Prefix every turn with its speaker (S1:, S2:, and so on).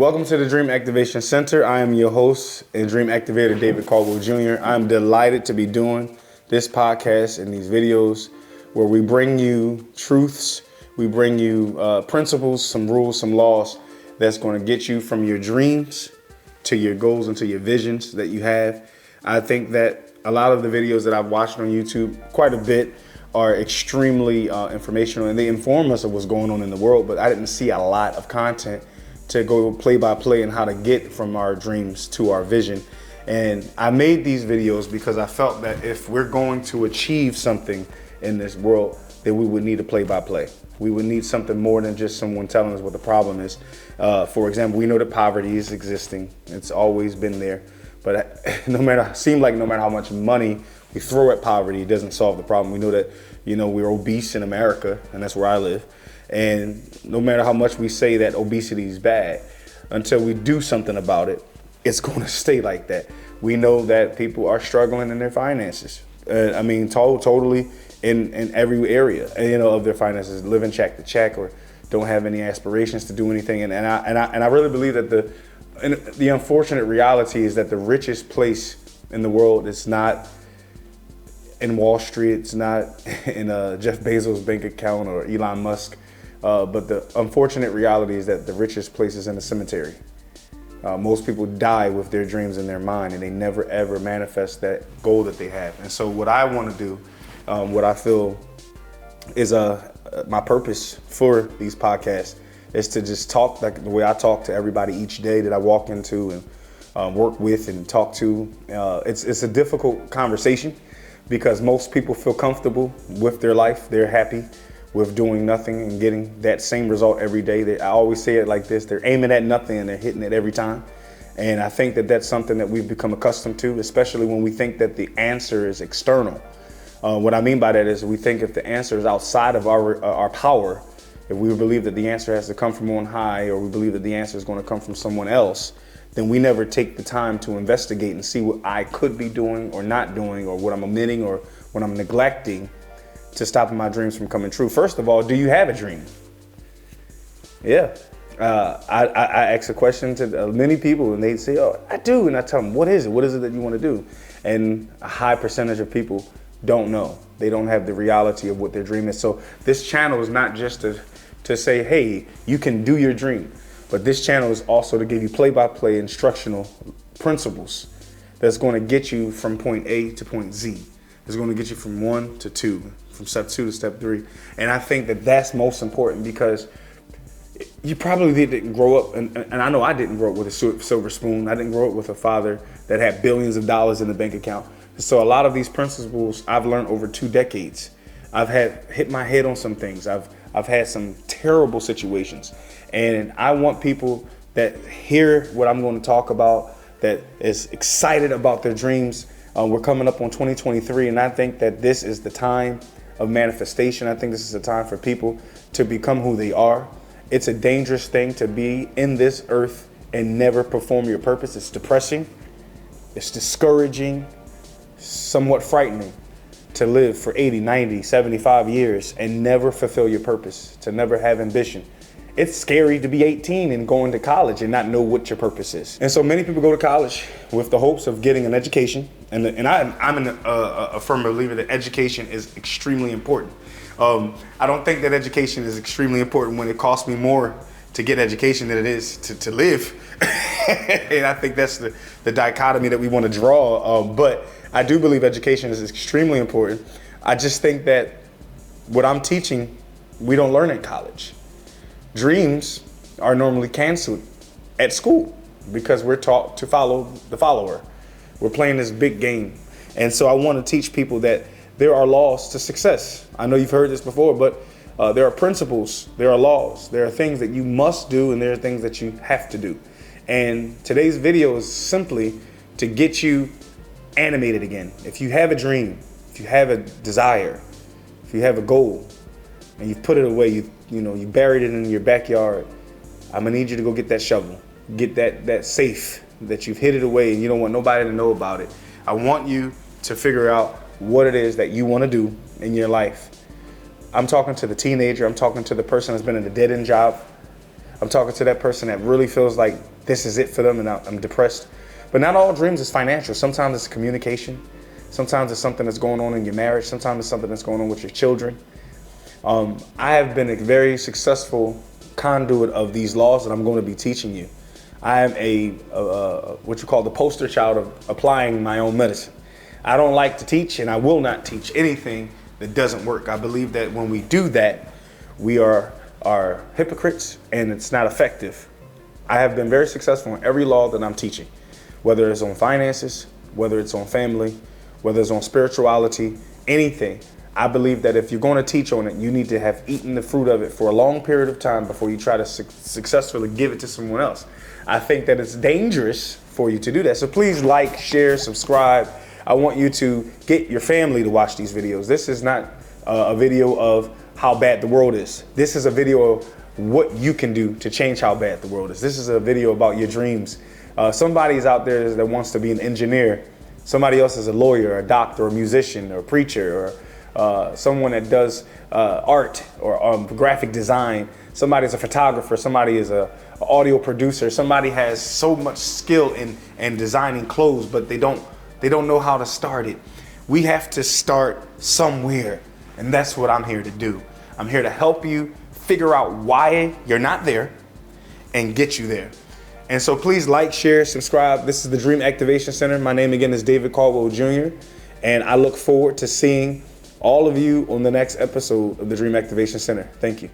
S1: Welcome to the Dream Activation Center. I am your host and Dream Activator, David Caldwell Jr. I'm delighted to be doing this podcast and these videos where we bring you truths, we bring you principles, some rules, some laws that's going to get you from your dreams to your goals and to your visions that you have. I think that a lot of the videos that I've watched on YouTube, quite a bit, are extremely informational, and they inform us of what's going on in the world, but I didn't see a lot of content to go play by play and how to get from our dreams to our vision. And I made these videos because I felt that if we're going to achieve something in this world, then we would need a play by play. We would need something more than just someone telling us what the problem is. For example, we know that poverty is existing. It's always been there. But no matter how much money we throw at poverty, it doesn't solve the problem. We know that, we're obese in America, and that's where I live. And no matter how much we say that obesity is bad, until we do something about it, it's going to stay like that. We know that people are struggling in their finances. Totally in every area, of their finances, living check to check, or don't have any aspirations to do anything. And I really believe that the unfortunate reality is that the richest place in the world is not in Wall Street. It's not in Jeff Bezos' bank account or Elon Musk. But the unfortunate reality is that the richest place is in the cemetery. Most people die with their dreams in their mind, and they never ever manifest that goal that they have. And so what I want to do, what I feel is my purpose for these podcasts, is to just talk like the way I talk to everybody each day that I walk into and work with and talk to. It's a difficult conversation because most people feel comfortable with their life. They're happy with doing nothing and getting that same result every day. I always say it like this: they're aiming at nothing and they're hitting it every time. And I think that that's something that we've become accustomed to, especially when we think that the answer is external. What I mean by that is we think if the answer is outside of our power, if we believe that the answer has to come from on high, or we believe that the answer is going to come from someone else, then we never take the time to investigate and see what I could be doing or not doing, or what I'm omitting or what I'm neglecting to stopping my dreams from coming true. First of all, do you have a dream? Yeah. I ask a question to many people, and they say, "Oh, I do." And I tell them, "What is it? What is it that you want to do?" And a high percentage of people don't know. They don't have the reality of what their dream is. So this channel is not just to say, "Hey, you can do your dream," but this channel is also to give you play-by-play instructional principles that's going to get you from point A to point Z. It's going to get you from 1 to 2, from step 2 to step 3. And I think that that's most important, because you probably didn't grow up, and I know I didn't grow up with a silver spoon. I didn't grow up with a father that had billions of dollars in the bank account. So a lot of these principles I've learned over 2 decades. I've hit my head on some things. I've had some terrible situations. And I want people that hear what I'm going to talk about, that is excited about their dreams. We're coming up on 2023, and I think that this is the time of manifestation. I think this is the time for people to become who they are. It's a dangerous thing to be in this earth and never perform your purpose. It's depressing, it's discouraging, somewhat frightening to live for 80, 90, 75 years and never fulfill your purpose, to never have ambition. It's scary to be 18 and going to college and not know what your purpose is. And so many people go to college with the hopes of getting an education. And I'm a firm believer that education is extremely important. I don't think that education is extremely important when it costs me more to get education than it is to live. And I think that's the dichotomy that we want to draw. But I do believe education is extremely important. I just think that what I'm teaching, we don't learn in college. Dreams are normally canceled at school because we're taught to follow the follower. We're playing this big game. And so I want to teach people that there are laws to success. I know you've heard this before, but there are principles, there are laws, there are things that you must do, and there are things that you have to do. And today's video is simply to get you animated again. If you have a dream, if you have a desire, if you have a goal, and you've put it away, you buried it in your backyard, I'm gonna need you to go get that shovel, get that safe that you've hid it away and you don't want nobody to know about it. I want you to figure out what it is that you want to do in your life. I'm talking to the teenager, I'm talking to the person that's been in a dead-end job. I'm talking to that person that really feels like this is it for them and I'm depressed. But not all dreams is financial. Sometimes it's communication. Sometimes it's something that's going on in your marriage. Sometimes it's something that's going on with your children. I have been a very successful conduit of these laws that I'm going to be teaching you. I am what you call the poster child of applying my own medicine. I don't like to teach, and I will not teach anything that doesn't work. I believe that when we do that, we are hypocrites and it's not effective. I have been very successful in every law that I'm teaching, whether it's on finances, whether it's on family, whether it's on spirituality, anything. I believe that if you're going to teach on it, you need to have eaten the fruit of it for a long period of time before you try to successfully give it to someone else. I think that it's dangerous for you to do that. So please like, share, subscribe. I want you to get your family to watch these videos. This is not a video of how bad the world is. This is a video of what you can do to change how bad the world is. This is a video about your dreams. Somebody's out there that wants to be an engineer. Somebody else is a lawyer, a doctor, a musician, or a preacher, or someone that does art or graphic design. Somebody's a photographer. Somebody is an audio producer. Somebody has so much skill in designing clothes, but they don't know how to start it. We have to start somewhere, and that's what I'm here to do. I'm here to help you figure out why you're not there and get you there. And so please like, share, subscribe. This is the Dream Activation Center. My name again is David Caldwell Jr. And I look forward to seeing all of you on the next episode of the Dream Activation Center. Thank you.